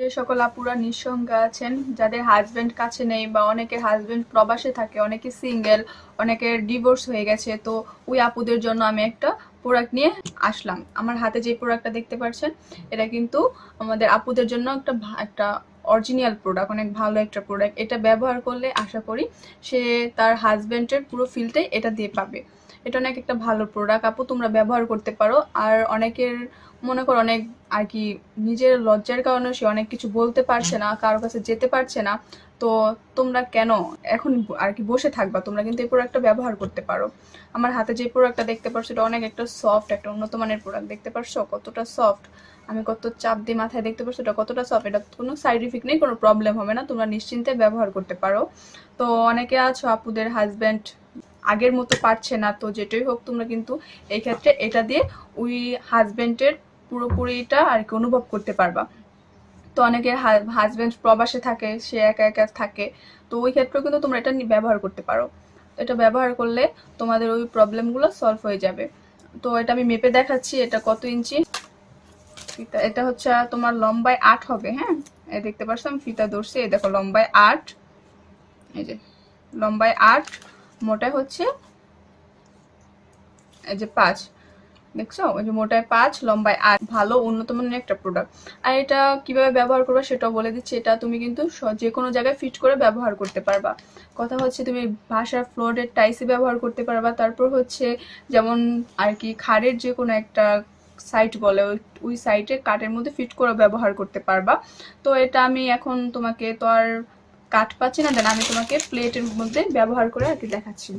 যে সকল আপুরা নিঃসঙ্গ আছেন, যাদের হাজবেন্ড কাছে নেই বা অনেকের হাজবেন্ড প্রবাসে থাকে, অনেকে সিঙ্গেল, অনেকের ডিভোর্স হয়ে গেছে, তো ওই আপুদের জন্য আমি একটা প্রোডাক্ট নিয়ে আসলাম। আমার হাতে যে প্রোডাক্টটা দেখতে পাচ্ছেন, এটা কিন্তু আমাদের আপুদের জন্য একটা অরিজিনাল প্রোডাক্ট, অনেক ভালো একটা প্রোডাক্ট। এটা ব্যবহার করলে আশা করি সে তার হাজবেন্ডের পুরো ফিলটাই এটা দিয়ে পাবে। এটা অনেক একটা ভালো প্রোডাক্ট আপু, তোমরা ব্যবহার করতে পারো। আর অনেকের মনে করো অনেক আর কি নিজের লজ্জার কারণে সে অনেক কিছু বলতে পারছে না, কারোর কাছে যেতে পারছে না, তো তোমরা কেন এখন আর কি বসে থাকবা? তোমরা কিন্তু এই প্রোডাক্টটা ব্যবহার করতে পারো। আমার হাতে যে প্রোডাক্টটা দেখতে পাচ্ছ, এটা অনেক একটা সফট, একটা উন্নত মানের প্রোডাক্ট। দেখতে পাচ্ছ কতটা সফট, আমি কত চাপ দিয়ে মাথায় দেখতে পাচ্ছ এটা কতটা সফট। এটা কোনো সাইড ইফেক্ট নেই, কোনো প্রবলেম হবে না, তোমরা নিশ্চিন্তে ব্যবহার করতে পারো। তো অনেকে আছো আপুদের হাজব্যান্ড আগের মতো পারছে না, তো যেটাই হোক তোমরা কিন্তু এই ক্ষেত্রে এটা দিয়ে ওই হাজবেন্ডের পুরোপুরিটা আর কি অনুভব করতে পারবা। তো অনেকের হাজবেন্ড প্রবাসে থাকে, সে একা একা থাকে, তো ওই ক্ষেত্রে কিন্তু তোমরা এটা ব্যবহার করতে পারো। এটা ব্যবহার করলে তোমাদের ওই প্রবলেমগুলো সলভ হয়ে যাবে। তো এটা আমি মেপে দেখাচ্ছি এটা কত ইঞ্চি। এটা হচ্ছে তোমার লম্বায় 8 হবে। হ্যাঁ, এই দেখতে পাচ্ছ আমি ফিতা ধরছি, এই দেখো লম্বায় 8, এই যে লম্বায় 8, মোটায় হচ্ছে এই যে 5। দেখছো, ওই যে মোটায় 5, লম্বায় 8, ভালো উন্নত মানের একটা প্রোডাক্ট। আর এটা কিভাবে ব্যবহার করবে সেটাও বলে দিচ্ছি। এটা তুমি কিন্তু যে কোনো জায়গায় ফিট করে ব্যবহার করতে পারবা। কথা হচ্ছে তুমি বাসার ফ্লোরের টাইসে ব্যবহার করতে পারবা, তারপর হচ্ছে যেমন আর কি খাড়ের যে কোনো একটা সাইট বলে, ওই সাইটে কাঠের মধ্যে ফিট করে ব্যবহার করতে পারবা। তো এটা আমি এখন তোমাকে তো আর কাঠ পাচ্ছি না, দেন আমি তোমাকে প্লেটের মধ্যে ব্যবহার করে আর কি দেখাচ্ছি।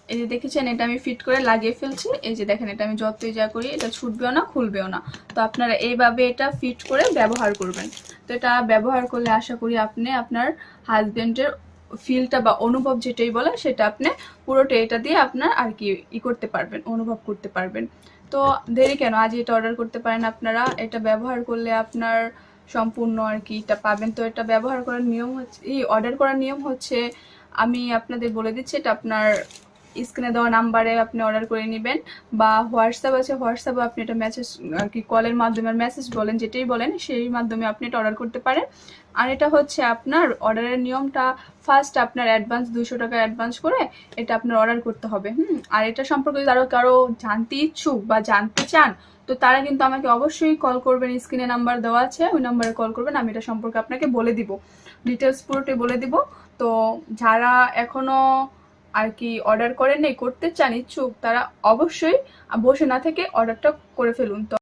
এই যে দেখেছেন, এটা আমি ফিট করে লাগিয়ে ফেলছি। এই যে দেখেন, এটা আমি যতই যা করি এটা ছুটবেও না, খুলবেও না। তো আপনারা এইভাবে এটা ফিট করে ব্যবহার করবেন। তো এটা ব্যবহার করলে আশা করি আপনি আপনার হাজবেন্ডের ফিলটা বা অনুভব যেটাই বলে সেটা আপনি পুরোটা এটা দিয়ে আপনার আর কি করতে পারবেন, অনুভব করতে পারবেন। তো দেরি কেন, আজ এটা অর্ডার করতে পারেন আপনারা। এটা ব্যবহার করলে আপনার সম্পূর্ণ আর কি এটা পাবেন। তো এটা ব্যবহার করার নিয়ম হচ্ছে, অর্ডার করার নিয়ম হচ্ছে, আমি আপনাদের বলে দিচ্ছি। এটা আপনার স্ক্রিনে দেওয়া নাম্বারে আপনি অর্ডার করে নেবেন, বা হোয়াটসঅ্যাপ আছে, হোয়াটসঅ্যাপে আপনি এটা মেসেজ আর কি কলের মাধ্যমে মেসেজ বলেন, যেটাই বলেন সেই মাধ্যমে আপনি এটা অর্ডার করতে পারেন। আর এটা হচ্ছে আপনার অর্ডারের নিয়মটা, ফার্স্ট আপনার অ্যাডভান্স 200 টাকা অ্যাডভান্স করে এটা আপনার অর্ডার করতে হবে। আর এটা সম্পর্কে যদি আরও কারো জানতে ইচ্ছুক বা জানতে চান, তো তারা কিন্তু আমাকে অবশ্যই কল করবেন। স্ক্রিনে নাম্বার দেওয়া আছে, ওই নাম্বারে কল করবেন, আমি এটা সম্পর্কে আপনাকে বলে দিব, ডিটেলস পুরোটাই বলে দিব। তো যারা এখনো আর কি অর্ডার করেন নাই, করতে চান ইচ্ছুক, তারা অবশ্যই বসে না থেকে অর্ডারটা করে ফেলুন। তো